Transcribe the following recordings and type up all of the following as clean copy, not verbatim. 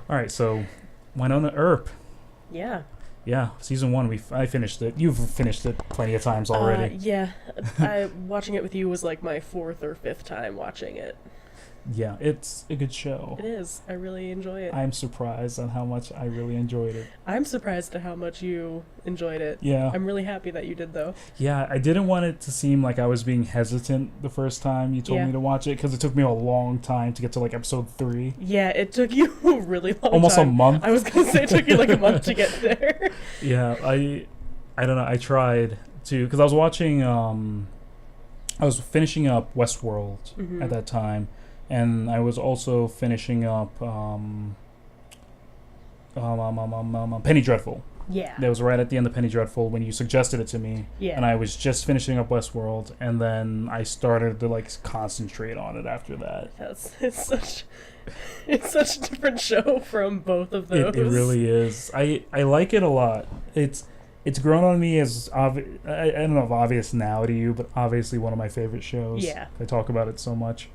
All right, so Wynonna Earp. Yeah. Yeah, season one. I finished it. You've finished it plenty of times already. Yeah. I watching it with you was like my fourth or fifth time watching it. Yeah, it's a good show. It is. I really enjoy it. I'm surprised on how much I really enjoyed it. I'm surprised at how much you enjoyed it. Yeah. I'm really happy that you did, though. Yeah, I didn't want it to seem like I was being hesitant the first time you told me to watch it, because it took me a long time to get to like episode 3. Yeah, it took you a really long Almost time. a month. I was going to say it took you like a month to get there. Yeah, I don't know. I tried to, because I was watching, I was finishing up Westworld at that time, and I was also finishing up Penny Dreadful. Yeah. That was right at the end of Penny Dreadful when you suggested it to me. Yeah. And I was just finishing up Westworld, and then I started to like concentrate on it after that. It's such a different show from both of those. It really is. I like it a lot. It's grown on me as I don't know if obvious now to you, but obviously one of my favorite shows. Yeah. I talk about it so much.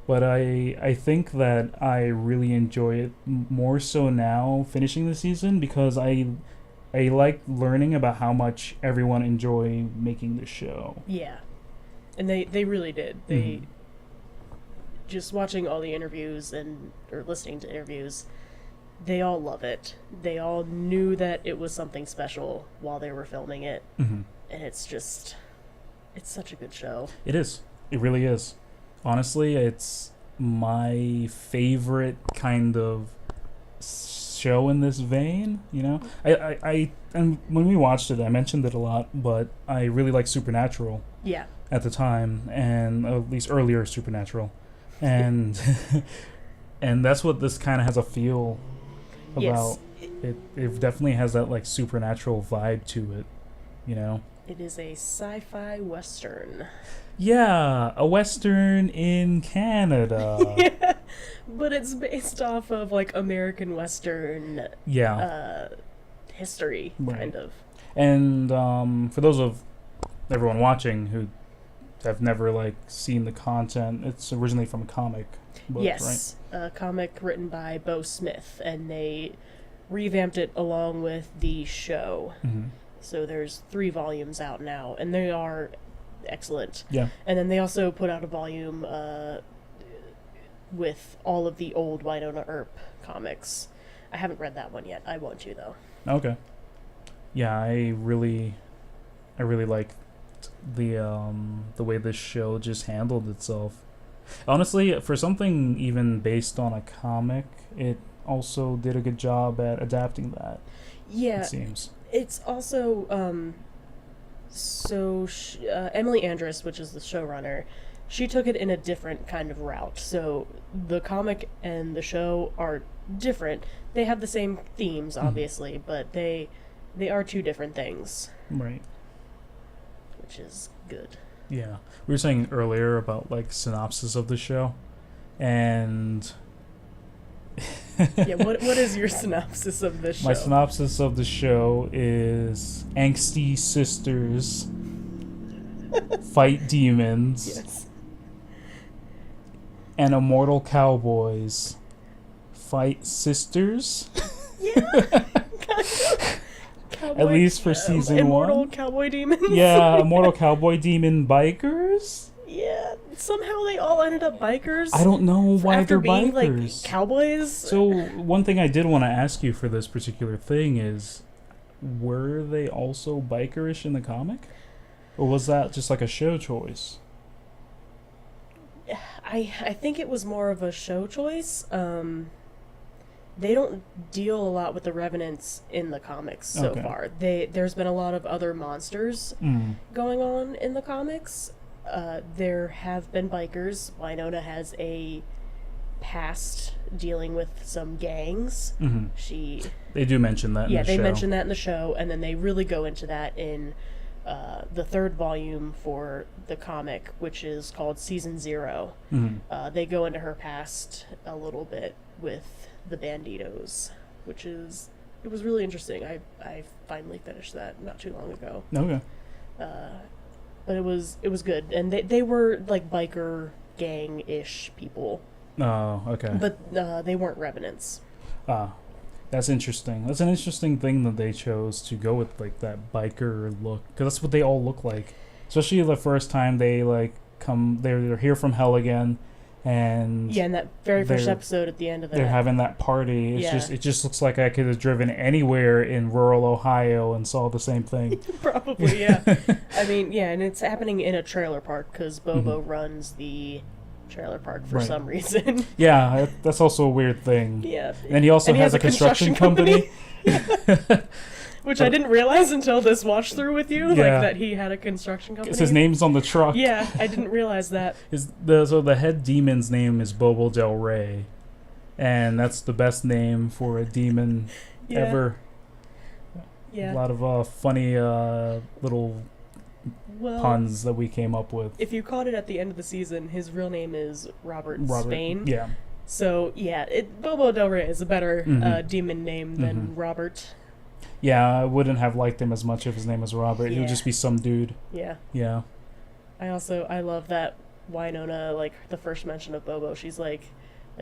But I think that I really enjoy it more so now finishing the season, because I like learning about how much everyone enjoyed making the show. Yeah. And they really did. They just watching all the interviews or listening to interviews, they all love it. They all knew that it was something special while they were filming it. And it's such a good show. It is. It really is. Honestly, it's my favorite kind of show in this vein, you know. I and when we watched it, I mentioned it a lot, but I really like Supernatural. Yeah. At the time, and at least earlier Supernatural, and and that's what this kind of has a feel about. Yes. It definitely has that like supernatural vibe to it, you know. It is a sci-fi western. Yeah, a western in Canada. Yeah, but it's based off of like American western history, kind of. And for those of everyone watching who have never like seen the content, it's originally from a comic book, yes, right? A comic written by Bo Smith, and they revamped it along with the show. So there's 3 volumes out now, and they are excellent. Yeah. And then they also put out a volume with all of the old Wynonna Earp comics. I haven't read that one yet. I want to, though. Okay. Yeah, I really liked the way this show just handled itself. Honestly, for something even based on a comic, it also did a good job at adapting that. Yeah. It seems. It's also Emily Andress, which is the showrunner, she took it in a different kind of route. So the comic and the show are different. They have the same themes, obviously, but they are 2 different things. Right. Which is good. Yeah. We were saying earlier about like synopsis of the show, and yeah, what is your synopsis of this show? My synopsis of the show is angsty sisters fight demons. Yes. And immortal cowboys fight sisters. Yeah. At least for season 1. Immortal cowboy demons. Yeah, immortal cowboy demon bikers. Yeah, somehow they all ended up bikers. I don't know why after they're being, bikers. Like, cowboys. So one thing I did want to ask you for this particular thing is, were they also bikerish in the comic? Or was that just like a show choice? I think it was more of a show choice. They don't deal a lot with the Revenants in the comics so far. There's been a lot of other monsters going on in the comics. There have been bikers. Wynonna has a past dealing with some gangs. They do mention that in the show. Yeah, they mention that in the show, and then they really go into that in the 3rd volume for the comic, which is called Season 0. They go into her past a little bit with the Banditos, it was really interesting. I finally finished that not too long ago. Okay. But it was good, and they were like biker gang-ish people. Oh, okay. But they weren't Revenants. Ah, that's interesting. That's an interesting thing that they chose to go with like that biker look, because that's what they all look like. Especially the first time they like come, they're here from hell again, and Yeah, in that very first episode at the end of it, they're having that party. Yeah. It just looks like I could have driven anywhere in rural Ohio and saw the same thing. Probably, yeah. I mean, yeah, and it's happening in a trailer park because Bobo runs the trailer park for some reason. Yeah, that's also a weird thing. Yeah. And he also has a construction company. Which I didn't realize until this watch through with you, like that he had a construction company. His name's on the truck. Yeah, I didn't realize that. So the head demon's name is Bobo Del Rey, and that's the best name for a demon ever. Yeah. A lot of funny little puns that we came up with. If you caught it at the end of the season, his real name is Robert Spain. Yeah. So, yeah, Bobo Del Rey is a better demon name than Robert. Yeah, I wouldn't have liked him as much if his name was Robert. Yeah. He would just be some dude. Yeah. Yeah. I love that Wynonna, like, the first mention of Bobo, she's like,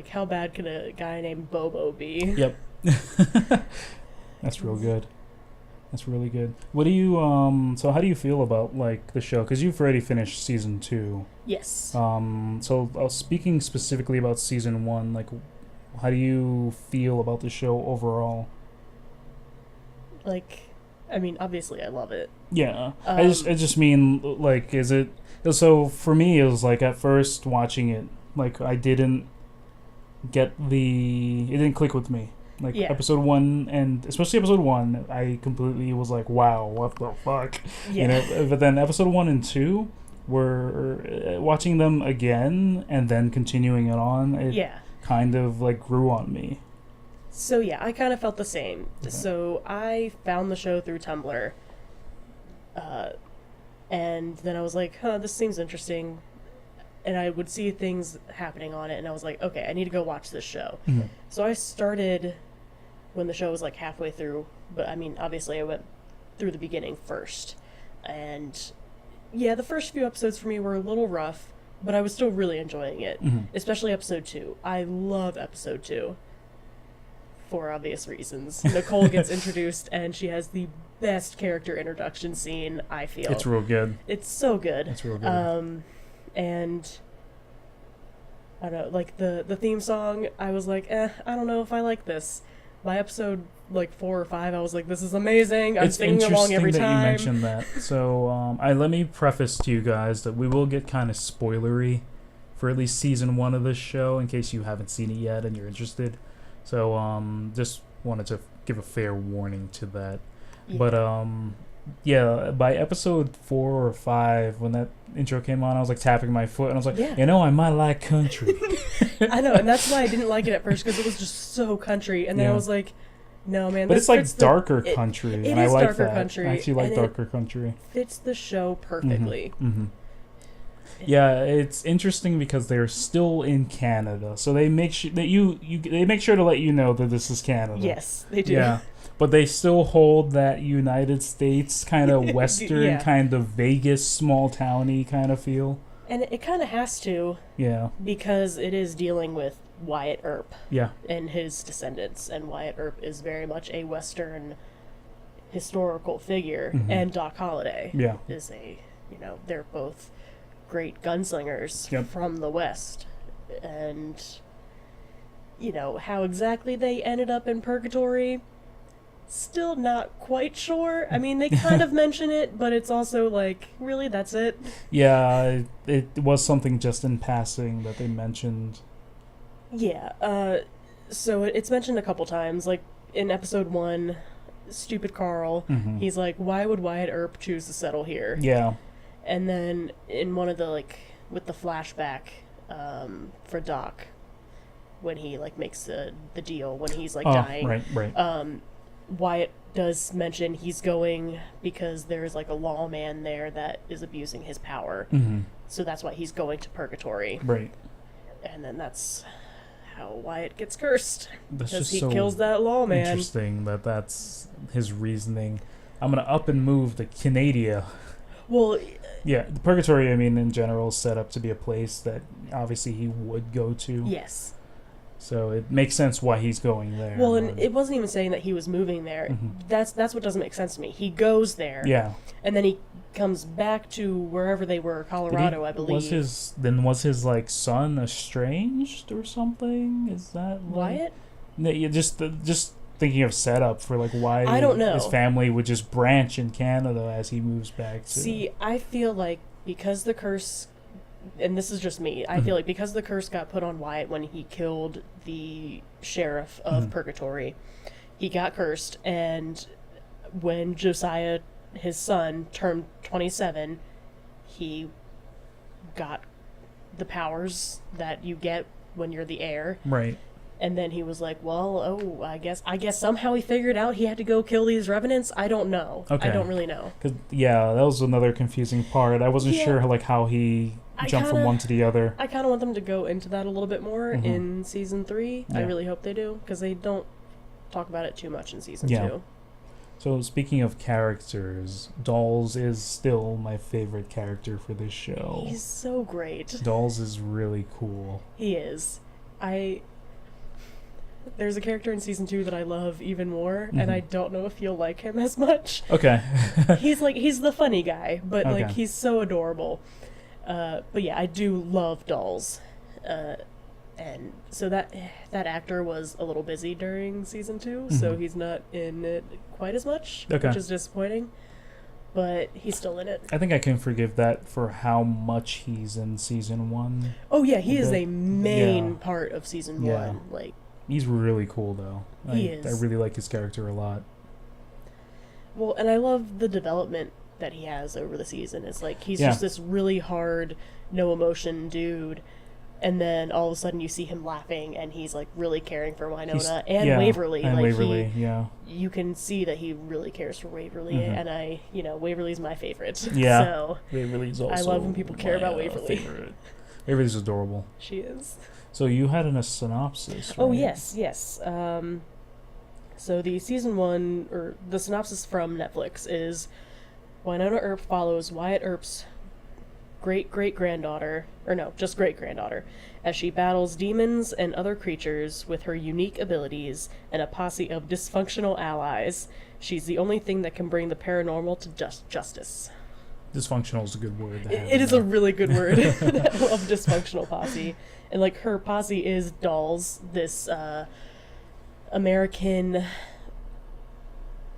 how bad could a guy named Bobo be? Yep. That's real good. That's really good. What do you, so how do you feel about, like, the show? Because you've already finished season 2. Yes. So speaking specifically about season 1, like, how do you feel about the show overall? Like, I mean, obviously I love it. Yeah. I just mean, like, is it... So, for me, it was, like, at first watching it, like, I didn't get the... It didn't click with me. Like, episode 1, and especially episode 1, I completely was like, wow, what the fuck? Yeah. You know, but then episode 1 and 2, were watching them again, and then continuing it on, it kind of, like, grew on me. So, yeah, I kind of felt the same. Okay. So, I found the show through Tumblr, and then I was like, this seems interesting, and I would see things happening on it, and I was like, okay, I need to go watch this show. Mm-hmm. So I started when the show was, like, halfway through, but, I mean, obviously I went through the beginning first, and, yeah, the first few episodes for me were a little rough, but I was still really enjoying it, especially episode 2. I love episode 2. For obvious reasons. Nicole gets introduced, and she has the best character introduction scene, I feel. It's real good. It's so good. It's real good. And I don't know, like the theme song, I was like, I don't know if I like this. By episode like 4 or 5, I was like, this is amazing. I'm singing along every time. It's interesting that you mentioned that. So let me preface to you guys that we will get kind of spoilery for at least season 1 of this show in case you haven't seen it yet and you're interested. So, just wanted to give a fair warning to that. Yeah. But, by episode 4 or 5, when that intro came on, I was, like, tapping my foot, and I was like, I might like country. I know, and that's why I didn't like it at first, because it was just so country, and then I was like, no, man. But it's, like, darker country, and I like that. Country, I actually like darker country. Fits the show perfectly. Yeah, it's interesting because they're still in Canada, so they make sure that they make sure to let you know that this is Canada. Yes, they do. Yeah, but they still hold that United States kind of Western, kind of Vegas, small towny kind of feel. And it kind of has to. Yeah. Because it is dealing with Wyatt Earp. Yeah. And his descendants, and Wyatt Earp is very much a Western historical figure, and Doc Holliday is they're both great gunslingers from the West, and how exactly they ended up in purgatory, still not quite sure. I mean, they kind of mention it, but it's also like, really, that's it? Yeah, it was something just in passing that they mentioned. Yeah, so it's mentioned a couple times, like in episode 1, Stupid Carl, he's like, why would Wyatt Earp choose to settle here? Yeah. And then in one of the, with the flashback for Doc, when he, makes the deal, when he's, dying. Right. Wyatt does mention he's going because there's, a lawman there that is abusing his power. So that's why he's going to purgatory. Right. And then that's how Wyatt gets cursed. Because he kills that lawman. Interesting that's his reasoning. I'm going to up and move to Canada. Well... Yeah, the purgatory, I mean, in general, is set up to be a place that obviously he would go to. Yes. So it makes sense why he's going there. Well, and it wasn't even saying that he was moving there. Mm-hmm. That's what doesn't make sense to me. He goes there. Yeah. And then he comes back to wherever they were, Colorado, I believe. Was his like son estranged or something? Is that Wyatt? No, you just thinking of setup for like why I don't know. his family would just branch in Canada as he moves back to. See, I feel like because the curse, and this is just me, I feel like because the curse got put on Wyatt when he killed the sheriff of Purgatory, he got cursed, and when Josiah, his son, turned 27, he got the powers that you get when you're the heir. Right. And then he was like, well, I guess somehow he figured out he had to go kill these revenants. I don't know. Okay. I don't really know. 'Cause, yeah, that was another confusing part. I wasn't sure like how he jumped from one to the other. I kind of want them to go into that a little bit more in season 3. Yeah. I really hope they do, because they don't talk about it too much in season 2. So speaking of characters, Dolls is still my favorite character for this show. He's so great. Dolls is really cool. He is. There's a character in season 2 that I love even more, and I don't know if you'll like him as much. Okay. he's the funny guy, but Okay. like he's so adorable. But yeah, I do love Dolls. And so that actor was a little busy during season 2, so he's not in it quite as much, Okay. which is disappointing. But he's still in it. I think I can forgive that for how much he's in season 1. Oh yeah, he is a main part of season 1. Like, he's really cool though. He is. I really like his character a lot. well, and I love the development that he has over the season. It's like he's just this really hard, no emotion dude. And then all of a sudden you see him laughing, and he's like really caring for Wynonna and Waverly. And like Waverly, you can see that he really cares for Waverly, and Waverly's my favorite. Yeah. So Waverly's also I love when people care about Waverly. Favorite. Waverly's adorable. She is. So you had a synopsis, right? Oh yes. So the season 1, or the synopsis from Netflix, is Wynonna Earp follows Wyatt Earp's great-great-granddaughter, as she battles demons and other creatures with her unique abilities and a posse of dysfunctional allies. She's the only thing that can bring the paranormal to justice. Dysfunctional is a good word. To have It is a really good word of dysfunctional posse. And like her posse is Dolls, this American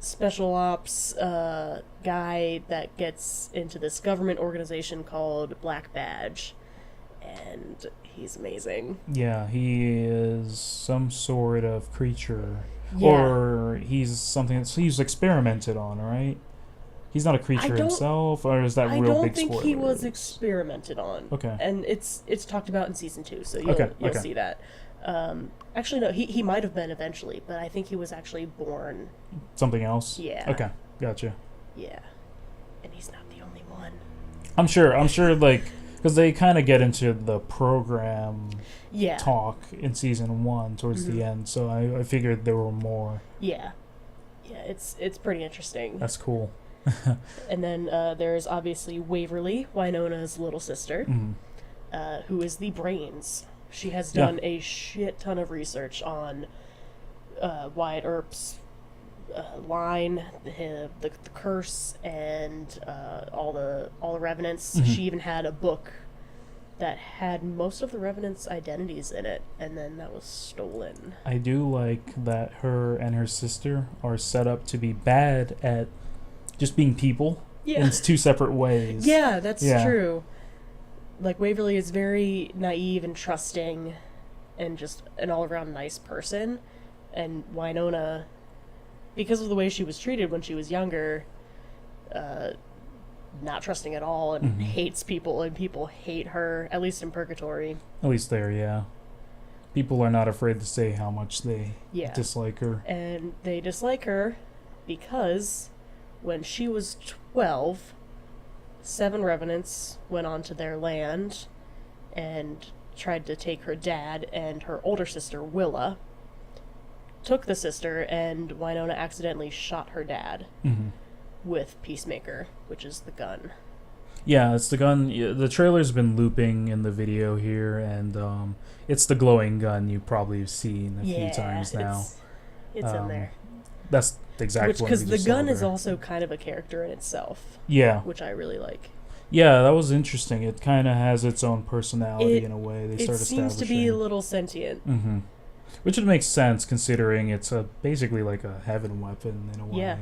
special ops guy that gets into this government organization called Black Badge, and he's amazing. Yeah, he is some sort of creature, Yeah. or he's experimented on, right? He's not a creature himself, or is that real big spoiler? I don't think he was experimented on. Okay. And it's talked about in season 2, so you'll see that. Actually, no, he might have been eventually, but I think he was actually born. Something else? Yeah. Okay, gotcha. Yeah. And he's not the only one. I'm sure, like, because they kind of get into the program talk in season 1 towards the end, so I figured there were more. Yeah. Yeah, it's pretty interesting. That's cool. And then there's obviously Waverly, Wynonna's little sister, who is the brains. She has done a shit ton of research on Wyatt Earp's line, the curse, and all the revenants. She even had a book that had most of the revenants' identities in it, and then that was stolen. I do like that her and her sister are set up to be bad at just being people in 2 separate ways. Yeah, that's true. Like, Waverly is very naive and trusting and just an all-around nice person. And Wynonna, because of the way she was treated when she was younger, not trusting at all and hates people, and people hate her, at least in Purgatory. At least there, yeah. People are not afraid to say how much they dislike her. And they dislike her because when she was 12... 7 revenants went onto their land and tried to take her dad and her older sister, Willa. Took the sister, and Wynonna accidentally shot her dad with Peacemaker, which is the gun. Yeah, it's the gun. The trailer's been looping in the video here, and it's the glowing gun you probably have seen a few times now. It's in there. That's the exact one. Because the gun is also kind of a character in itself. Yeah. Which I really like. Yeah, that was interesting. It kind of has its own personality in a way. They start establishing. It seems to be a little sentient. Mm-hmm. Which would make sense considering it's basically like a heaven weapon in a way.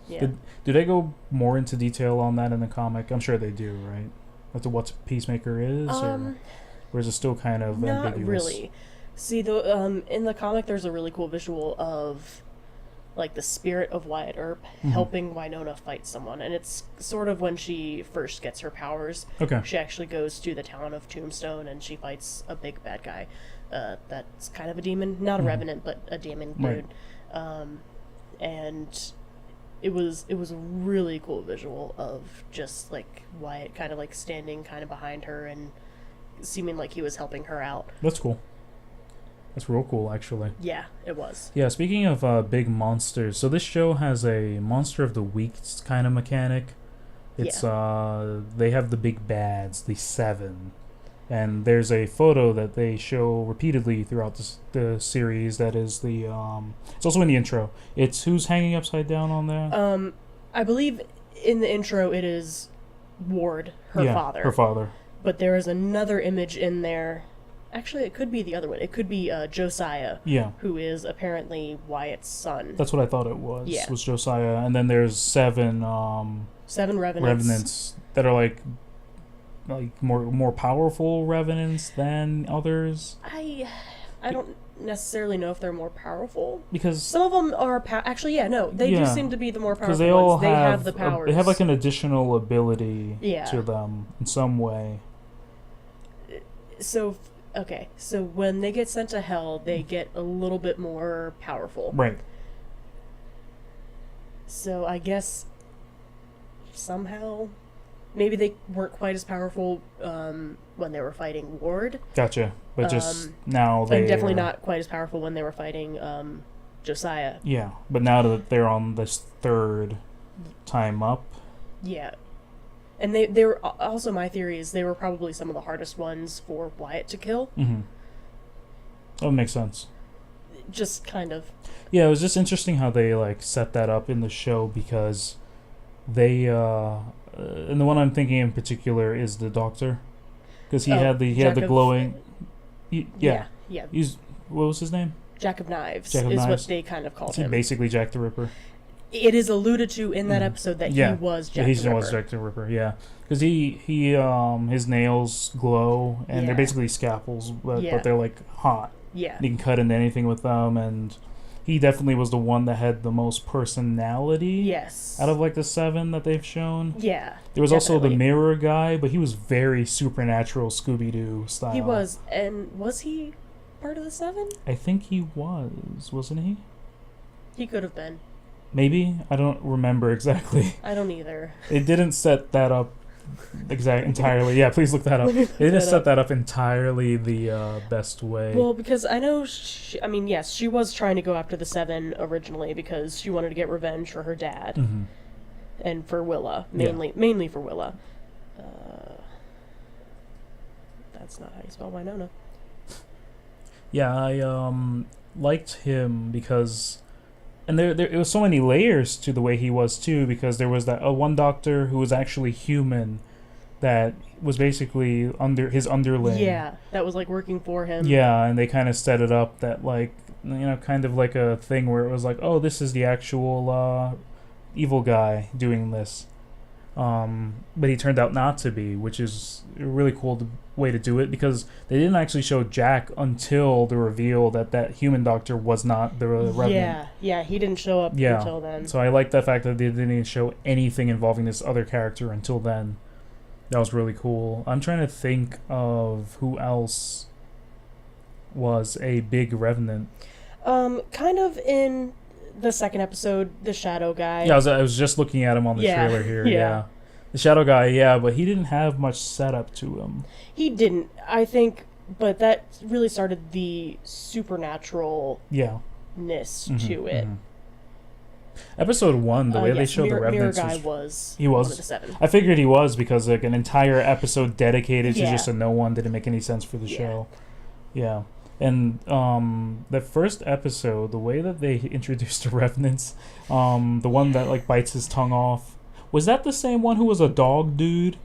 Yeah. Do they go more into detail on that in the comic? I'm sure they do, right? As to what Peacemaker is, or is it still kind of ambiguous? Not really. See, in the comic, there's a really cool visual of like the spirit of Wyatt Earp helping Wynonna fight someone, and it's sort of when she first gets her powers. Okay. She actually goes to the town of Tombstone and she fights a big bad guy. That's kind of a demon, not a revenant, but a demon dude. Right. And it was a really cool visual of just like Wyatt kind of like standing kind of behind her and seeming like he was helping her out. That's cool. That's real cool, actually. Yeah, it was. Yeah, speaking of big monsters, so this show has a Monster of the Week kind of mechanic. It's they have the big bads, the 7. And there's a photo that they show repeatedly throughout the series that is the... it's also in the intro. It's who's hanging upside down on there? I believe in the intro it is Ward, her father. Her father. But there is another image in there. Actually, it could be the other one. It could be Josiah, who is apparently Wyatt's son. That's what I thought it was. Yeah. Was Josiah. And then there's 7... 7 revenants. Revenants that are like more powerful revenants than others. I don't necessarily know if they're more powerful, because some of them are actually they do seem to be the more powerful they all ones. They have the powers. They have like an additional ability to them in some way. So when they get sent to hell, they get a little bit more powerful. Right. So I guess somehow maybe they weren't quite as powerful when they were fighting Ward. Gotcha. But just now they... And definitely not quite as powerful when they were fighting Josiah. Yeah, but now that they're on this 3rd time up... Yeah. And they were... Also, my theory is they were probably some of the hardest ones for Wyatt to kill. Mm-hmm. That would make sense. Just kind of. Yeah, it was just interesting how they set that up in the show, because they... and the one I'm thinking in particular is the Doctor, because he had the glowing. Yeah. What was his name? Jack of Knives is what they kind of called him. Basically, Jack the Ripper. It is alluded to in that episode that he was Jack the Ripper. He was Jack the Ripper. Yeah, because he his nails glow and they're basically scalpels, but they're like hot. Yeah, and you can cut into anything with them, and he definitely was the one that had the most personality. Yes. Out of the 7 that they've shown. Yeah. There was also the mirror guy, but he was very supernatural Scooby-Doo style. He was, and was he part of the 7? I think he was, wasn't he? He could have been. Maybe? I don't remember exactly. I don't either. It didn't set that up entirely. Yeah, please look that up. It didn't set that up entirely the best way. Well, because I know, yes, she was trying to go after the 7 originally because she wanted to get revenge for her dad. Mm-hmm. And for Willa, mainly for Willa. That's not how you spell Wynonna. Yeah, I liked him because... And there was so many layers to the way he was, too, because there was that one doctor who was actually human that was basically under his underling. Yeah, that was, working for him. Yeah, and they kind of set it up that, kind of like a thing where it was oh, this is the actual evil guy doing this. But he turned out not to be, which is a really cool way to do it, because they didn't actually show Jack until the reveal that human doctor was not the Revenant. Yeah, he didn't show up until then. So I like the fact that they didn't show anything involving this other character until then. That was really cool. I'm trying to think of who else was a big Revenant. Kind of in the 2nd episode, the Shadow guy. Yeah, I was just looking at him on the trailer here. Yeah. The Shadow guy, but he didn't have much setup to him. He didn't, I think, but that really started the supernatural-ness to it. Mm-hmm. Episode 1, the way they yes, showed the Revenants Mirror Guy was he one was of the 7. I figured he was, because like an entire episode dedicated to Yeah. just a no one didn't make any sense for the Yeah. show. Yeah. And the first episode, the way that they introduced the Revenants, the one that like bites his tongue off, was that the same one who was a dog dude?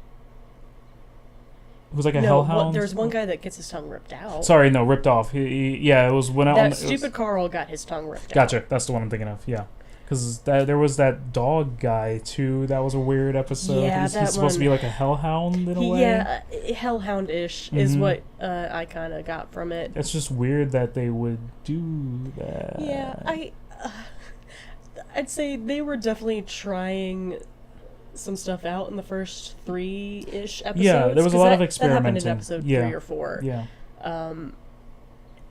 It was like a hellhound. There's one guy that gets his tongue ripped out. Sorry, no, ripped off. Yeah, it was when that stupid Carl got his tongue ripped out. Gotcha. That's the one I'm thinking of. Yeah, because there was that dog guy too. That was a weird episode. Yeah, he's supposed to be like a hellhound in a way. Yeah, hellhound-ish is what I kind of got from it. It's just weird that they would do that. Yeah, I'd say they were definitely trying some stuff out in the first 3-ish episodes. Yeah, there was a lot of experimenting. That happened in episode 3 or 4. Yeah.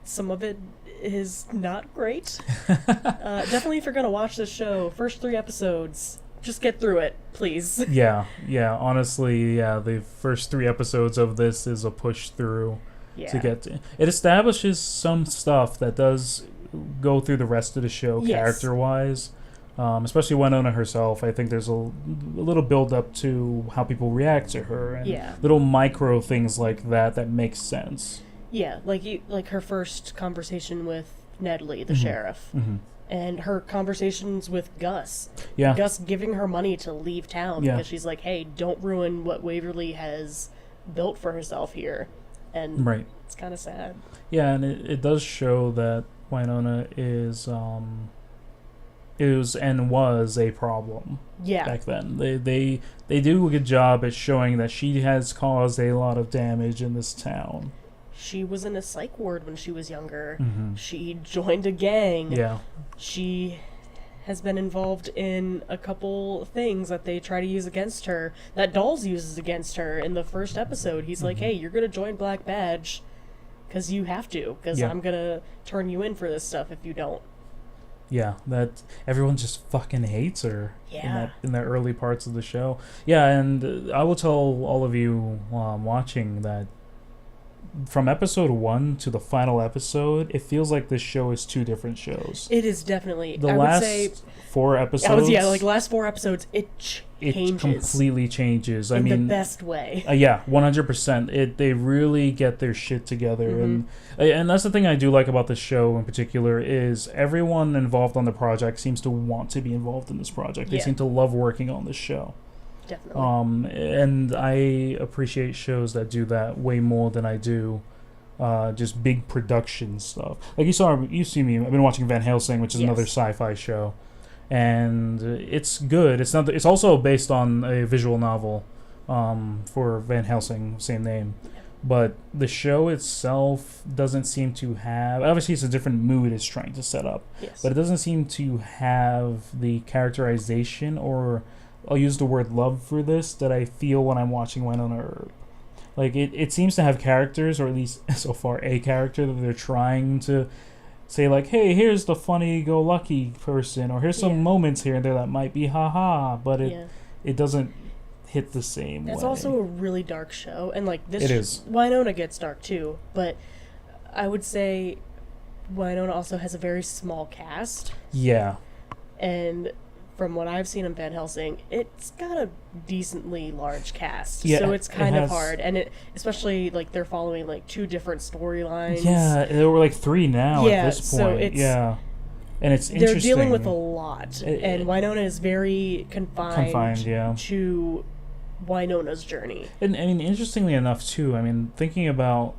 Some of it is not great. Definitely, if you're gonna watch this show, first 3 episodes, just get through it, please. Yeah. Honestly, the first 3 episodes of this is a push through to get to. It establishes some stuff that does go through the rest of the show character-wise. Especially Wynonna herself. I think there's a little build up to how people react to her, and little micro things like that makes sense. Yeah, like her first conversation with Nedley, the sheriff, and her conversations with Gus. Yeah, Gus giving her money to leave town because she's like, "Hey, don't ruin what Waverly has built for herself here," and it's kind of sad. Yeah, and it does show that Wynonna is and was a problem back then. They do a good job at showing that she has caused a lot of damage in this town. She was in a psych ward when she was younger. She joined a gang. Yeah. She has been involved in a couple things that they try to use against her, that Dolls uses against her in the first episode. He's like, "Hey, you're going to join Black Badge because you have to, because I'm going to turn you in for this stuff if you don't." Yeah, that everyone just fucking hates her in the early parts of the show. Yeah, and I will tell all of you watching that from episode 1 to the final episode, it feels like this show is 2 different shows. It is definitely. The last 4 episodes. Like last 4 episodes, it changes. It completely changes. I mean, the best way. 100%. They really get their shit together, and that's the thing I do like about the show in particular is everyone involved on the project seems to want to be involved in this project. They seem to love working on this show. Definitely. And I appreciate shows that do that way more than I do just big production stuff. Like you see me. I've been watching Van Helsing, which is another sci-fi show, and it's good. It's also based on a visual novel for Van Helsing, same name. But the show itself doesn't seem to have... Obviously, it's a different mood it's trying to set up. Yes. But it doesn't seem to have the characterization, or I'll use the word love for this, that I feel when I'm watching Wynonna Earp. Like, it seems to have characters, or at least so far a character that they're trying to say, like, hey, here's the funny-go-lucky person, or here's some moments here and there that might be ha-ha, but it doesn't hit the same way. It's also a really dark show, and like this, it is. Wynonna gets dark too, but I would say Wynonna also has a very small cast. Yeah. And from what I've seen in Van Helsing, it's got a decently large cast. Yeah, so it's kind of hard, and especially like they're following like 2 different storylines. Yeah, there were like 3 now at this point. So it's, and it's they're interesting. dealing with a lot, and Wynonna is very confined to Wynonna's journey. And I mean, interestingly enough, too, I mean, thinking about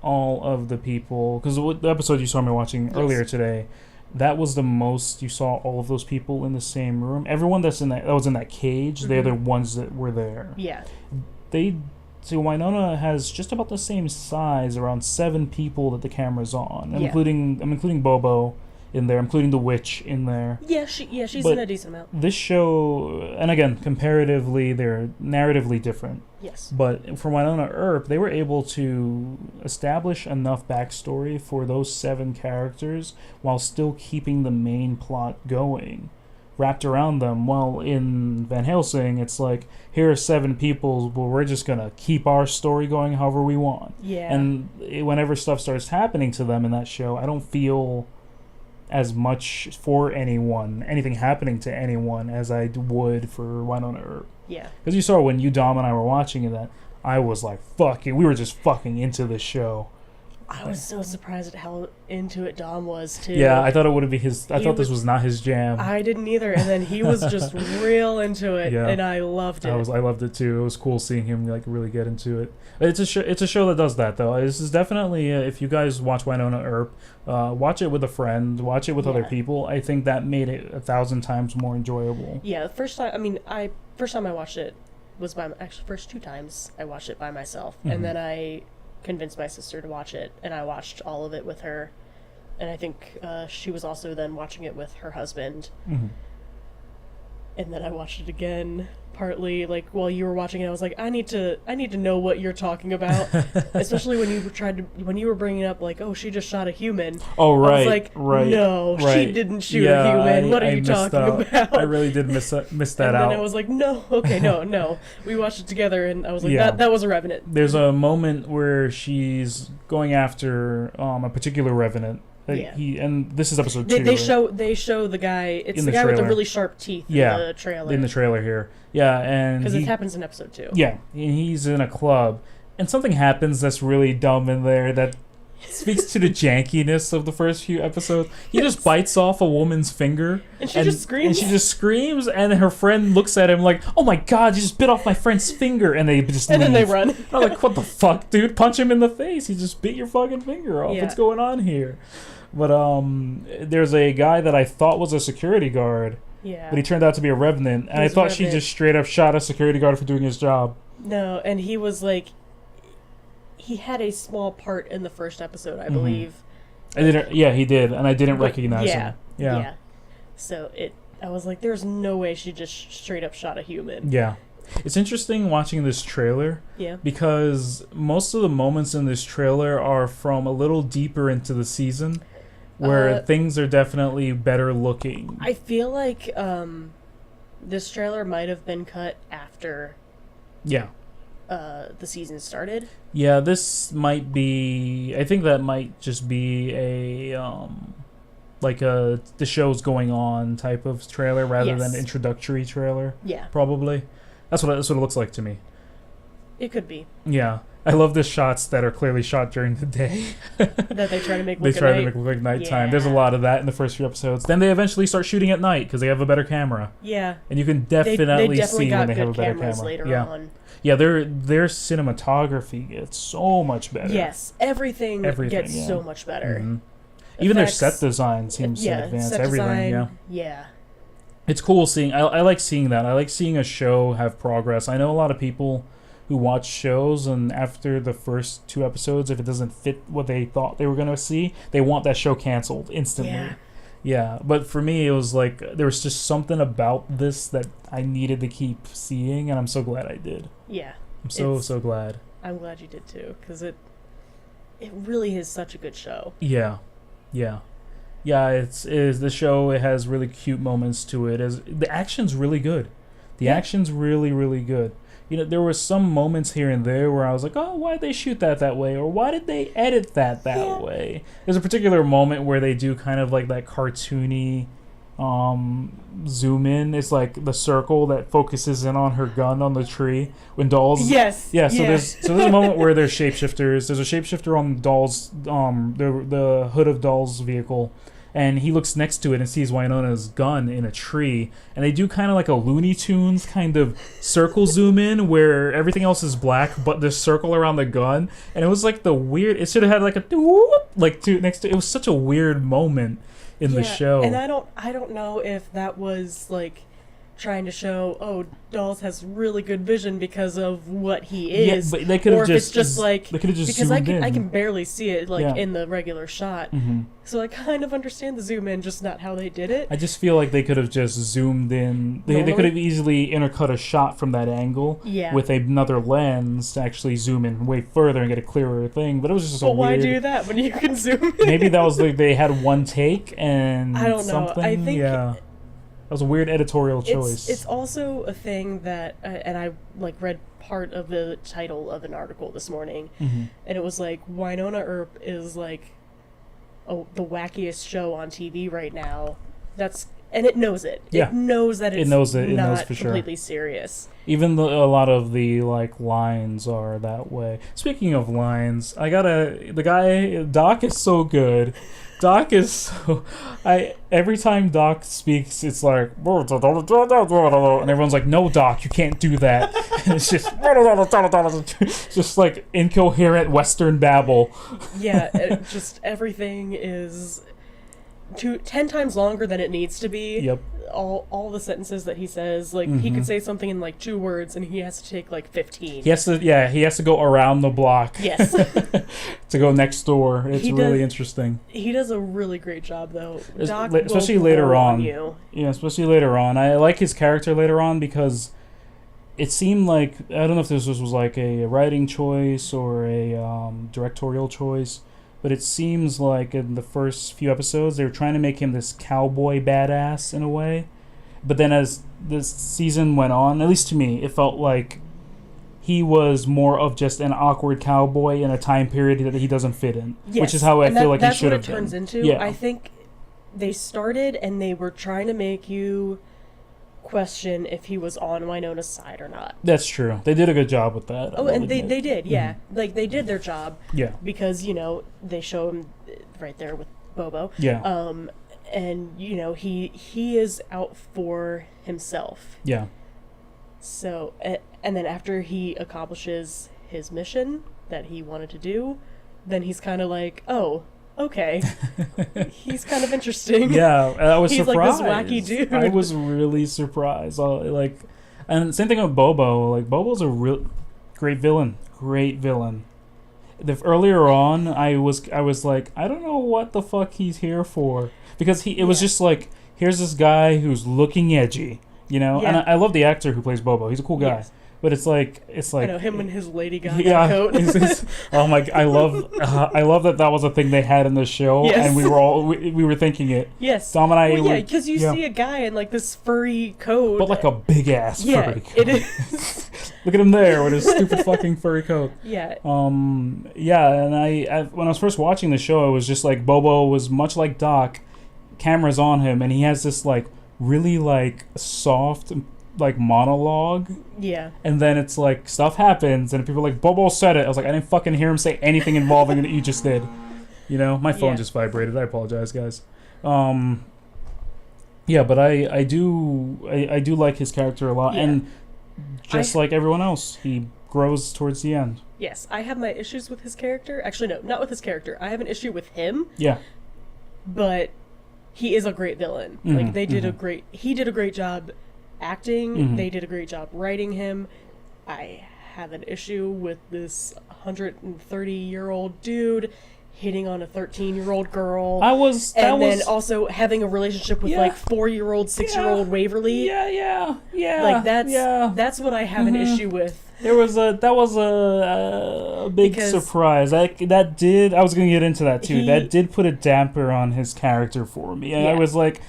all of the people, because the episode you saw me watching earlier today, that was the most you saw all of those people in the same room. Everyone that was in that cage, they're the ones that were there. Yeah. So Wynonna has just about the same size, around 7 people that the camera's on, I'm including Bobo in there, including the witch in there. Yeah, she's in a decent amount. This show, and again, comparatively, they're narratively different. Yes. But for Wynonna Earp, they were able to establish enough backstory for those 7 characters while still keeping the main plot going, wrapped around them. While in Van Helsing, it's like, here are 7 people, but we're just going to keep our story going however we want. Yeah. And whenever stuff starts happening to them in that show, I don't feel as much for anything happening to anyone, as I would for Wynonna Earp. Yeah. Because you saw when you, Dom, and I were watching that, I was like, fuck it. We were just fucking into the show. I was so surprised at how into it Dom was, too. Yeah, I thought it would be his... I thought this was not his jam. I didn't either. And then he was just real into it, and I loved it. I loved it, too. It was cool seeing him like really get into it. It's a show that does that, though. This is definitely... if you guys watch Wynonna Earp, watch it with a friend. Watch it with other people. I think that made it 1,000 times more enjoyable. Yeah, the first time... I mean, first time I watched it was actually, first 2 times I watched it by myself. Mm-hmm. And then I convinced my sister to watch it, and I watched all of it with her, and I think she was also then watching it with her husband. Mm-hmm. And then I watched it again, partly like while you were watching it. I was like, I need to know what you're talking about, especially when you were bringing up like, oh, she just shot a human. Oh, right. I was like, right, no, she didn't shoot a human. What are you talking about? I really did miss that and out. And then I was like, no, okay, no. We watched it together, and I was like, that was a revenant. There's a moment where she's going after a particular revenant. And this is episode 2. They show the guy. It's the guy with the really sharp teeth in the trailer. In the trailer here, and because it happens in episode 2. Yeah, and he's in a club, and something happens that's really dumb in there that speaks to the jankiness of the first few episodes. He just bites off a woman's finger, and she just screams. And her friend looks at him like, "Oh my god, you just bit off my friend's finger!" And they just leave. Then they run. I'm like, "What the fuck, dude? Punch him in the face! He just bit your fucking finger off. Yeah. What's going on here?" But there's a guy that I thought was a security guard. Yeah. But he turned out to be a revenant, and I thought she just straight up shot a security guard for doing his job. No, and he was like, he had a small part in the first episode, I believe. He did, and I didn't recognize him. Yeah. So I was like, there's no way she just straight up shot a human. Yeah. It's interesting watching this trailer. Yeah. Because most of the moments in this trailer are from a little deeper into the season, where things are definitely better looking. I feel like this trailer might have been cut after the season started. Yeah, this might be... I think that might just be a the show's going on type of trailer rather than introductory trailer. Yeah. Probably. That's what it looks like to me. It could be. Yeah. I love the shots that are clearly shot during the day. That they try to make look like nighttime. Yeah. There's a lot of that in the first few episodes. Then they eventually start shooting at night because they have a better camera. Yeah. And you can definitely see when they have a better camera. Later on. Yeah, their cinematography gets so much better. Yes, everything gets so much better. Mm-hmm. Even their set design seems to advance everything. Yeah. It's cool seeing. I like seeing that. I like seeing a show have progress. I know a lot of people who watch shows, and after the first 2 episodes, if it doesn't fit what they thought they were going to see, they want that show canceled instantly. Yeah, but for me, it was like there was just something about this that I needed to keep seeing, and I'm so glad I did. Yeah. I'm so glad. I'm glad you did too, because it really is such a good show. Yeah. The show. It has really cute moments to it. The action's really good. The action's really, really good. You know, there were some moments here and there where I was like, oh, why'd they shoot that way? Or why did they edit that way? There's a particular moment where they do kind of like that cartoony zoom in. It's like the circle that focuses in on her gun on the tree when Doll's... Yes. Yeah, there's a moment where there's shapeshifters. There's a shapeshifter on Doll's... the hood of Doll's vehicle. And he looks next to it and sees Wynonna's gun in a tree. And they do kind of like a Looney Tunes kind of circle zoom in where everything else is black, but the circle around the gun. And it was like the weird... It should have had like a... next to... It was such a weird moment in the show. And I don't know if that was like trying to show, Dolls has really good vision because of what he is. Yeah, but they could have just... If it's just like... They could have just because zoomed in. I can barely see it in the regular shot. Mm-hmm. So I kind of understand the zoom in, just not how they did it. I just feel like they could have just zoomed in. They could have easily intercut a shot from that angle with another lens to actually zoom in way further and get a clearer thing. But it was just so weird. Why do that when you can zoom in? Maybe that was like they had one take and I don't know. I think that was a weird editorial choice. It's also a thing that, and I read part of the title of an article this morning, and it was like Wynonna Earp is like the wackiest show on TV right now. And it knows it. Yeah. It knows that it's knows not for completely sure. serious. Even a lot of the like lines are that way. Speaking of lines, the guy Doc is so good. Doc is so every time Doc speaks, it's like and everyone's like, "No, Doc, you can't do that." And it's just like incoherent Western babble. Yeah, just everything is 10 times longer than it needs to be. Yep. All the sentences that he says, like he could say something in like 2 words, and he has to take like 15. He has to go around the block. Yes. To go next door. It's really interesting. He does a really great job, though. Doc especially will later on. You. Yeah, especially later on. I like his character later on because it seemed like, I don't know if this was like a writing choice or a directorial choice, but it seems like in the first few episodes they were trying to make him this cowboy badass in a way. But then as this season went on, at least to me, it felt like he was more of just an awkward cowboy in a time period that he doesn't fit in. Yes, which is how I feel like he should have been. That's what it turns into. Yeah. I think they started and they were trying to make you question if he was on Wynonna's side or not. That's true. They did a good job with that. Oh, and they did, yeah. Mm-hmm. Like, they did their job. Yeah. Because, they show him right there with Bobo. Yeah. And, he is out for himself. Yeah. So, and then after he accomplishes his mission that he wanted to do, then he's kind of like, oh, okay. He's kind of interesting. Yeah, I was he's surprised. Like this wacky dude. I was really surprised. And same thing with Bobo. Like, Bobo's a real great villain. Great villain. Earlier on, I was like, I don't know what the fuck he's here for, because it was just like, here's this guy who's looking edgy, Yeah. And I love the actor who plays Bobo. He's a cool guy. Yes. But it's like I know him and his Lady Gaga coat. Oh my! I love that was a thing they had in the show, yes. and we were thinking it. Yes, Dom and I. Because you see a guy in like this furry coat, but like a big ass furry coat. It is. Look at him there with his stupid fucking furry coat. Yeah. Yeah, and I when I was first watching the show, it was just like Bobo was much like Doc, cameras on him, and he has this like really like soft like monologue. Yeah. And then it's like stuff happens and people are like, Bobo said it. I was like, I didn't fucking hear him say anything involving what you just did. My phone just vibrated. I apologize, guys. Yeah, but I do like his character a lot, and just like everyone else, he grows towards the end. Yes, I have my issues with his character. Actually, no, not with his character. I have an issue with him. Yeah. But he is a great villain. Mm-hmm, like he did a great job acting. Mm-hmm. They did a great job writing him. I have an issue with this 130-year-old dude hitting on a 13-year-old girl. Then also having a relationship with like 4-year-old, 6-year-old Waverly. Yeah. Like that's what I have an issue with. That was a big surprise. I was going to get into that too. That did put a damper on his character for me. And I was like,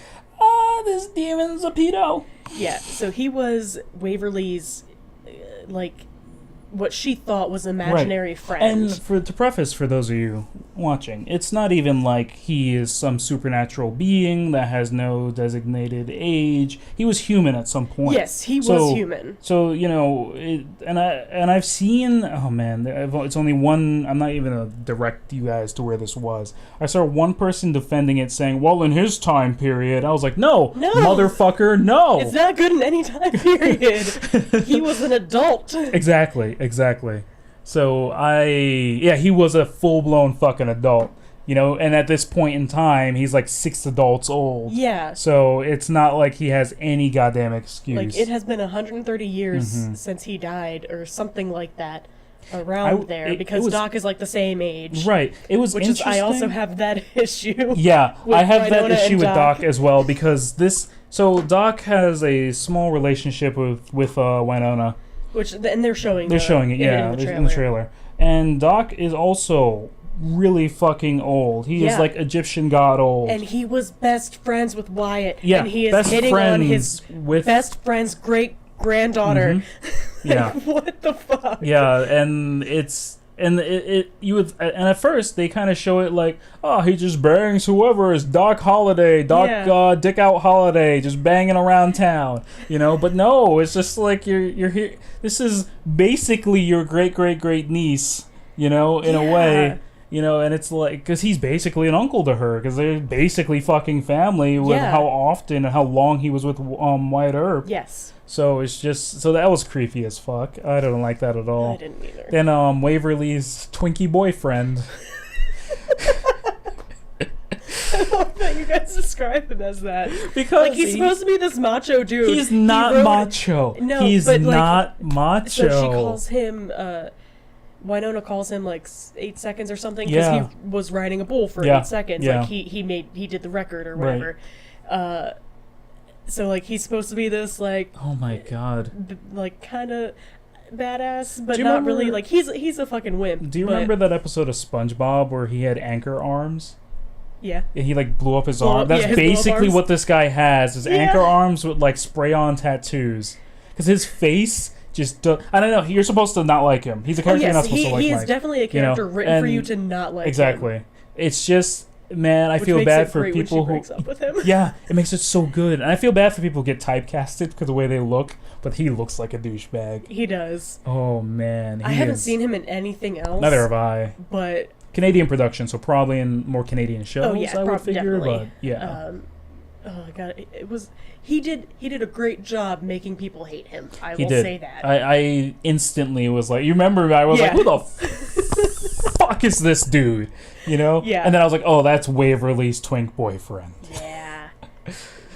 this demon's a pedo. Yeah, so he was Waverly's, what she thought was imaginary friend. And to preface for those of you watching, it's not even like he is some supernatural being that has no designated age. He was human at some point. Yes, he was human. So, I've seen, oh man, it's only one, I'm not even going to direct you guys to where this was. I saw one person defending it saying, well, in his time period, I was like, no, motherfucker, no. It's not good in any time period. He was an adult. Exactly. So he was a full-blown fucking adult, and at this point in time, he's like 6 adults old. Yeah. So it's not like he has any goddamn excuse. Like, it has been 130 years since he died, or something like that, around because Doc is like the same age. Right. It was which interesting. Is, I also have that issue. Yeah, I have that issue with Doc as well, because Doc has a small relationship with Wynonna. And they're showing it, in the trailer. And Doc is also really fucking old. He is like Egyptian god old. And he was best friends with Wyatt. Yeah, and he is hitting on his best friend's great granddaughter. Yeah. What the fuck? Yeah, and it's And and at first they kind of show it like, oh, he just bangs whoever is Dick Out Holiday, just banging around town, But no, it's just like you're here. This is basically your great niece, in a way, And it's like because he's basically an uncle to her because they're basically fucking family with how often and how long he was with Wyatt Earp. Yes. So it's just that was creepy as fuck. I don't like that at all. I didn't either. Then Waverly's Twinkie boyfriend. I love that you guys describe him as that. Because he's supposed to be this macho dude. He's not macho. No, he's not macho. So she calls him. Wynonna calls him 8 seconds or something because he was riding a bull for 8 seconds. Yeah. He did the record or whatever. Right. So he's supposed to be this oh my god, kind of badass, but not really. He's a fucking wimp. Do you remember that episode of SpongeBob where he had anchor arms? Yeah. And he blew up his arm. That's basically what this guy has. Is anchor arms with spray-on tattoos. Because his face just I don't know. You're supposed to not like him. He's a character you're not supposed to like. He is definitely a character written for you to not like. Exactly. It's just. Man, I feel bad for people who breaks up with him. Yeah, it makes it so good. And I feel bad for people who get typecasted because of the way they look, but he looks like a douchebag. He does. Oh man, I haven't seen him in anything else. Neither have I. But Canadian production, so probably in more Canadian shows. Oh yeah, I would figure, definitely. But yeah. Oh god, it was. He did a great job making people hate him. I will say that. I instantly was like, you remember? I was like, who the fuck is this dude? Yeah. And then I was like, oh, that's Waverly's twink boyfriend. Yeah.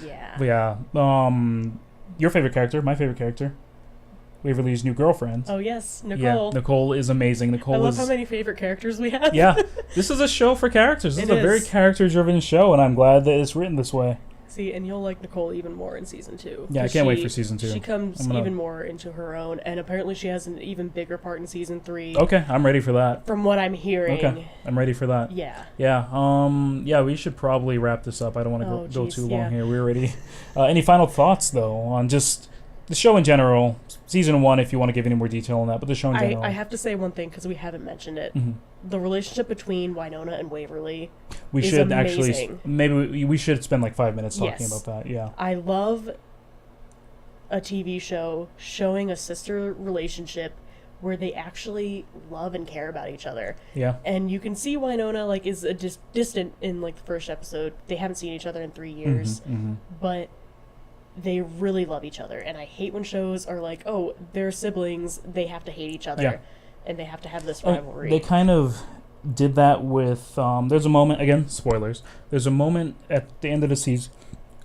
Yeah. But yeah. Your favorite character, my favorite character, Waverly's new girlfriend. Oh yes, Nicole. Yeah, Nicole is amazing. I love how many favorite characters we have. Yeah, this is a show for characters. This is a very character-driven show, and I'm glad that it's written this way. See, and you'll like Nicole even more in season 2. Yeah, I can't wait for season 2. She comes even more into her own, and apparently she has an even bigger part in season 3. Okay, I'm ready for that. From what I'm hearing. Okay, I'm ready for that. Yeah. Yeah. Yeah. We should probably wrap this up. I don't want to go too long here. We're ready. Any final thoughts though on just the show in general? Season 1, if you want to give any more detail on that, but the show in general. I have to say one thing because we haven't mentioned it. Mm-hmm. The relationship between Wynonna and Waverly. We is should amazing. maybe we should spend 5 minutes talking about that. Yeah. I love a TV show showing a sister relationship where they actually love and care about each other. Yeah. And you can see Wynonna is distant in the first episode. They haven't seen each other in 3 years, but they really love each other. And I hate when shows are like, oh, they're siblings, they have to hate each other. Yeah. And they have to have this rivalry. They kind of did that with... there's a moment... Again, spoilers. There's a moment at the end of the season...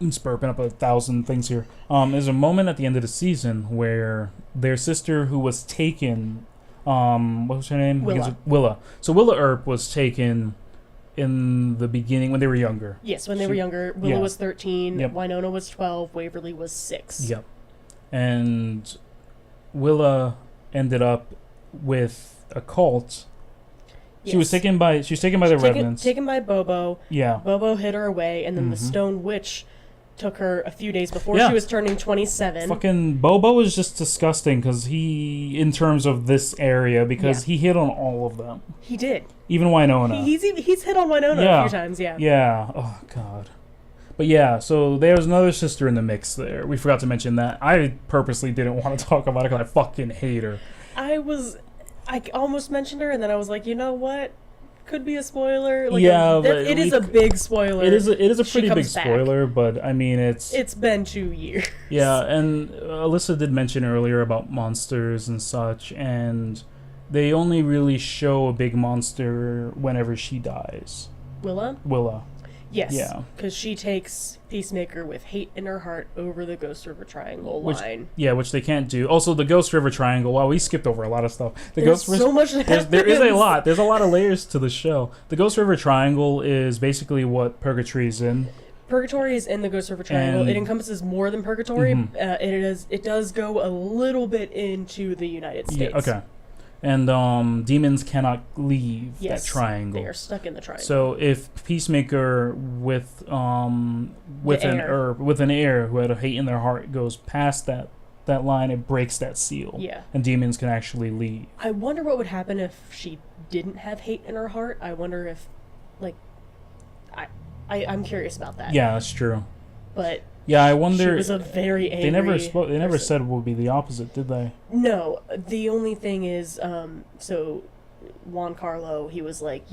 I'm spurping up 1,000 things here. There's a moment at the end of the season where their sister who was taken... what was her name? Willa. So Wynonna Earp was taken in the beginning when they were younger. Yes, when they were younger. Willa was 13. Yep. Wynonna was 12. Waverly was 6. Yep. And Willa ended up with a cult. Yes. She was taken by the revenants. Taken by Bobo. Yeah. Bobo hid her away, and then the Stone Witch took her a few days before she was turning 27. Fucking Bobo is just disgusting because in terms of this area, because he hit on all of them. He did. Even Wynonna. He's hit on Wynonna a few times, yeah. Yeah. Oh, God. But yeah, so there's another sister in the mix there. We forgot to mention that. I purposely didn't want to talk about it because I fucking hate her. I almost mentioned her, and then I was like, you know what? Could be a spoiler. It is a big spoiler. It is a pretty big spoiler, but I mean, it's been 2 years. Yeah, and Alyssa did mention earlier about monsters and such, and they only really show a big monster whenever she dies. Willa. Yes. Yeah. Because she takes Peacemaker with hate in her heart over the Ghost River Triangle line. Yeah, which they can't do. Also, the Ghost River Triangle. Wow, we skipped over a lot of stuff. There's so much. There is a lot. There's a lot of layers to the show. The Ghost River Triangle is basically what Purgatory is in. Purgatory is in the Ghost River Triangle. It encompasses more than Purgatory. It does go a little bit into the United States. Yeah, okay. And demons cannot leave that triangle. They are stuck in the triangle. So if Peacemaker with an heir who had a hate in their heart goes past that that line, it breaks that seal. Yeah. And demons can actually leave. I wonder what would happen if she didn't have hate in her heart. I wonder if, like, I'm curious about that. Yeah, that's true. But yeah, I wonder. She was a very angry. They never said what would be the opposite, did they? No. The only thing is, so Juan Carlo, he was like,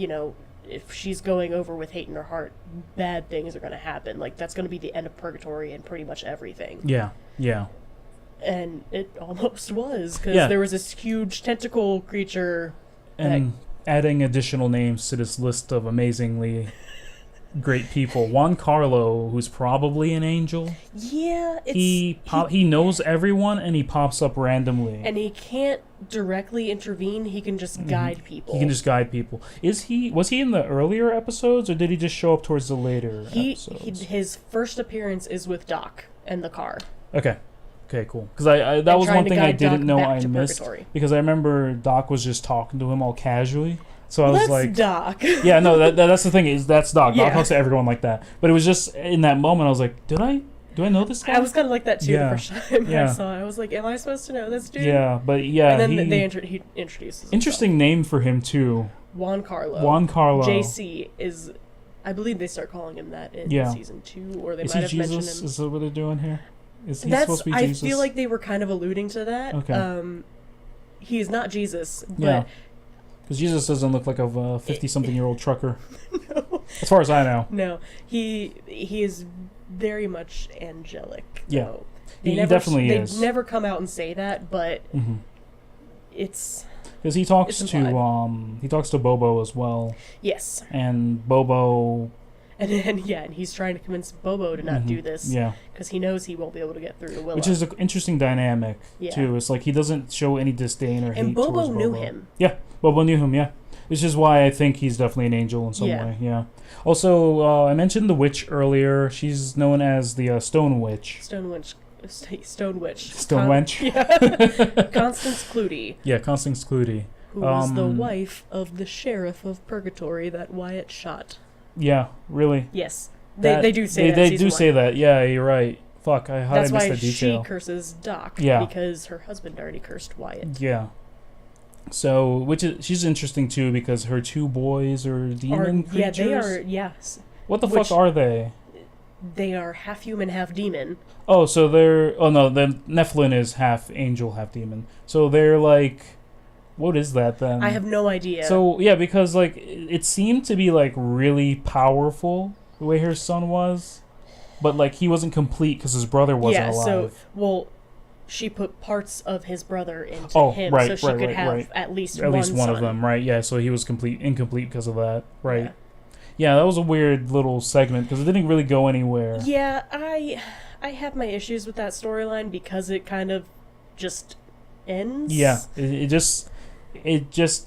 if she's going over with hate in her heart, bad things are going to happen. Like, that's going to be the end of purgatory and pretty much everything. Yeah. Yeah. And it almost was, because there was this huge tentacle creature. And adding additional names to this list of amazingly great people. Juan Carlo, who's probably an angel. Yeah, he knows everyone, and he pops up randomly. And he can't directly intervene. He can just guide people. He can just guide people. Was he in the earlier episodes, or did he just show up towards the later episodes? His first appearance is with Doc and the car. Okay, cool. Because that was one thing I didn't know I missed. Purgatory. Because I remember Doc was just talking to him all casually. So I was like, Doc. Yeah, no, that's the thing, is that's Doc. Doc talks to everyone like that. But it was just in that moment I was like, do I know this guy? I was kind of like that too the first time I saw it. I was like, am I supposed to know this dude? Yeah, but yeah. And then he introduces interesting himself. Name for him too. Juan Carlo. JC is, I believe they start calling him that in season 2, or they might have mentioned him. Is that what they're doing here? Is he supposed to be Jesus? I feel like they were kind of alluding to that. Okay. He is not Jesus, but because Jesus doesn't look like a 50-something-year-old trucker. No. As far as I know. No. He is very much angelic. Yeah. Though. He definitely is. They never come out and say that, but it's... Because he talks to Bobo as well. Yes. And Bobo... And he's trying to convince Bobo to not do this. Yeah. Because he knows he won't be able to get through to Willow. Which is an interesting dynamic, too. It's like he doesn't show any disdain or hate and Bobo towards Bobo. knew him. Yeah, Bobo knew him, yeah. Which is why I think he's definitely an angel in some way, yeah. Also, I mentioned the witch earlier. She's known as the Stone Witch. Stone Witch. Stone Wench? Yeah. Constance Clutie. Yeah, Constance Clutie. Who was the wife of the sheriff of Purgatory that Wyatt shot. Yeah, really? Yes. They do say that. They do say that. Yeah, you're right. Fuck, how did I miss that detail? That's why she curses Doc. Yeah. Because her husband already cursed Wyatt. Yeah. So, she's interesting too because her 2 boys are demon creatures. Yeah, they are. Yes. What the fuck are they? They are half human, half demon. Oh, so they're. Oh no, then Nephilim is half angel, half demon. So they're like. What is that then? I have no idea. So yeah, because like it seemed to be like really powerful the way her son was, but like he wasn't complete because his brother wasn't alive. She put parts of his brother into him, so she could have at least one of them, right? Yeah, so he was incomplete because of that, right? Yeah, that was a weird little segment because it didn't really go anywhere. Yeah, I have my issues with that storyline because it kind of just ends. Yeah, it just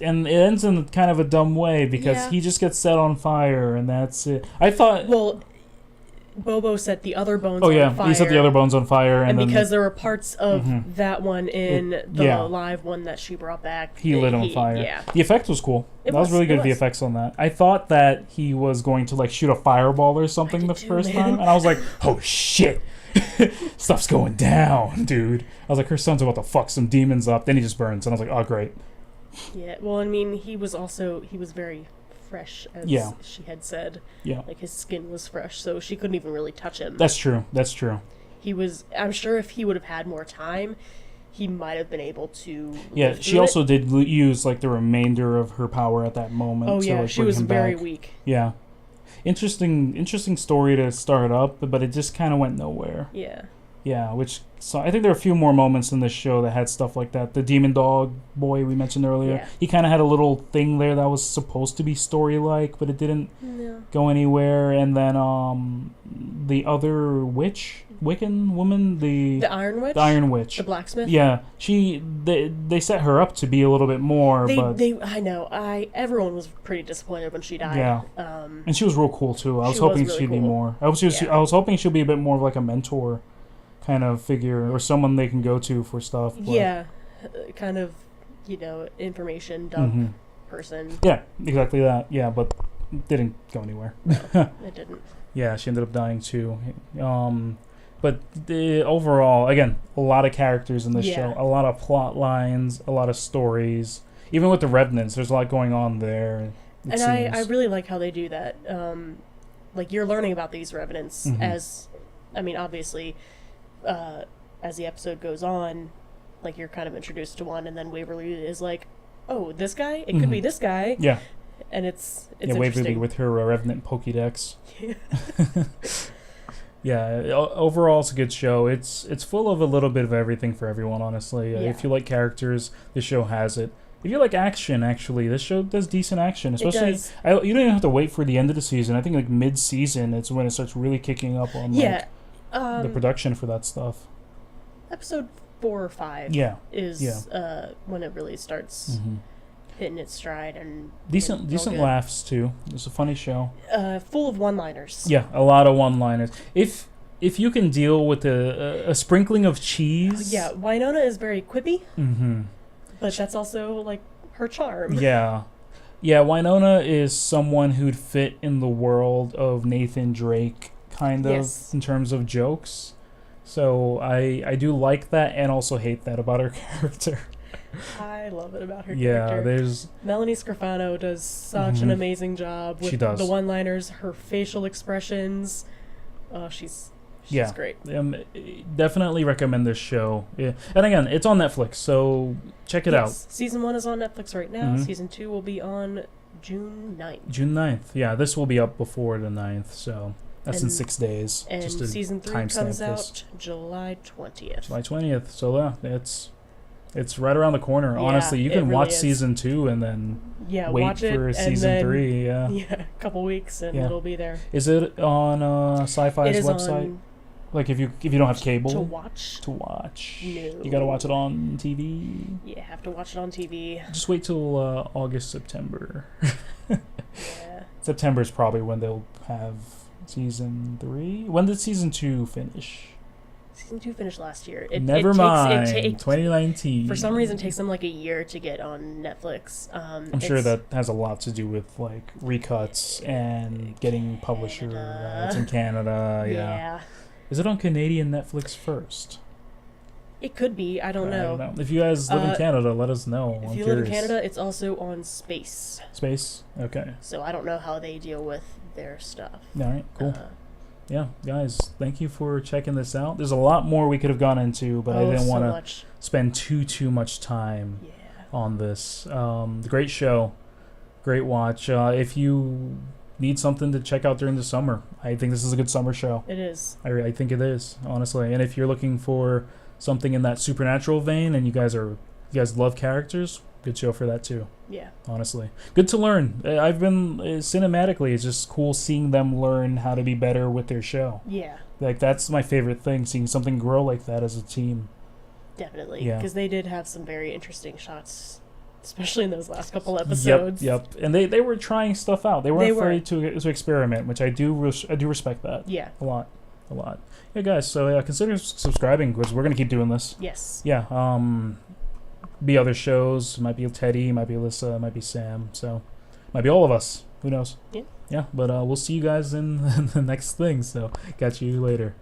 and it ends in kind of a dumb way because he just gets set on fire and that's it. I thought Bobo set the other bones on fire. Oh yeah, he set the other bones on fire and then because there were parts of that one in the live one that she brought back. He lit on fire. Yeah. The effect was cool. That was really good, the effects on that. I thought that he was going to like shoot a fireball or something the first time and I was like, "Oh shit." Stuff's going down, dude. I was like, her son's about to fuck some demons up. Then he just burns and I was like, "Oh great." Yeah, well, I mean, he was very fresh, as she had said. Yeah. Like, his skin was fresh, so she couldn't even really touch him. That's true. I'm sure if he would have had more time, he might have been able to... Yeah, she also did use, like, the remainder of her power at that moment. Oh, yeah, she was very back. weak. Yeah. Interesting story to start up, but it just kind of went nowhere. Yeah. Yeah, so I think there are a few more moments in this show that had stuff like that. The demon dog boy we mentioned earlier, he kind of had a little thing there that was supposed to be story-like, but it didn't go anywhere. And then the other Wiccan woman, the Iron Witch, the blacksmith. Yeah, they set her up to be a little bit more. I know. Everyone was pretty disappointed when she died. Yeah, and she was real cool too. I was hoping she'd be more. I was hoping she'd be a bit more of like a mentor kind of figure or someone they can go to for stuff. But. Yeah, kind of, information dump person. Yeah, exactly that. Yeah, but it didn't go anywhere. No, it didn't. Yeah, she ended up dying too. But the overall, again, a lot of characters in this show, a lot of plot lines, a lot of stories. Even with the Revenants, there's a lot going on there. And I really like how they do that. Like, you're learning about these Revenants as, I mean, obviously, as the episode goes on, like, you're kind of introduced to one, and then Waverly is like, oh, this guy? It could be this guy. Yeah. And it's Waverly with her Revenant Pokédex. Yeah, overall it's a good show. It's full of a little bit of everything for everyone, honestly. If you like characters, this show has it. If you like action, actually, this show does decent action. Especially, you don't even have to wait for the end of the season. I think like mid-season, it's when it starts really kicking up on the production for that stuff. Episode 4 or 5 is when it really starts hitting its stride, and decent laughs too. It's a funny show. Full of one-liners. Yeah, a lot of one-liners. If you can deal with a sprinkling of cheese. Yeah, Wynonna is very quippy. But that's also like her charm. Yeah, Wynonna is someone who'd fit in the world of Nathan Drake, kind of in terms of jokes. So I do like that, and also hate that about her character. I love it about her character. Yeah, there's... Melanie Scrofano does such an amazing job with the one-liners, her facial expressions. Oh, she's great. Definitely recommend this show. Yeah. And again, it's on Netflix, so check it out. Season 1 is on Netflix right now. Season 2 will be on June 9th. June 9th. Yeah, this will be up before the 9th, so that's in 6 days. And just to Season 3 comes out July 20th. July 20th. So it's right around the corner. Yeah, honestly, you can watch Season 2 and then wait for Season 3. Yeah, a couple weeks and it'll be there. Is it on Sci-Fi's website? Like if you don't have cable to watch. No. You gotta watch it on TV. Yeah, have to watch it on TV. Just wait till August, September. September is probably when they'll have Season 3. When did Season 2 finish? Season 2 finished last year. Never mind. 2019. For some reason, it takes them like a year to get on Netflix. I'm sure that has a lot to do with like recuts and getting publisher rights in Canada. Yeah. Is it on Canadian Netflix first? It could be. I don't know. If you guys live in Canada, let us know. If you live in Canada, it's also on Space. Space? Okay. So I don't know how they deal with their stuff. All right, cool. Yeah, guys, thank you for checking this out. There's a lot more we could have gone into, but I didn't want to spend too much time on this. Great show. Great watch. If you need something to check out during the summer, I think this is a good summer show. It is. I think it is, honestly. And if you're looking for something in that supernatural vein and you guys love characters, good show for that too. Yeah. Honestly. Good to learn. I've been cinematically, it's just cool seeing them learn how to be better with their show. Yeah. Like that's my favorite thing, seeing something grow like that as a team. Definitely. Yeah. Because they did have some very interesting shots, especially in those last couple episodes. Yep. And they were trying stuff out. They weren't afraid to experiment, which I do respect that. Yeah. A lot. Yeah, guys. So consider subscribing because we're gonna keep doing this. Yes. Yeah. Be other shows. Might be Teddy. Might be Alyssa. Might be Sam. So, might be all of us. Who knows? Yeah. Yeah. But we'll see you guys in the next thing. So, catch you later.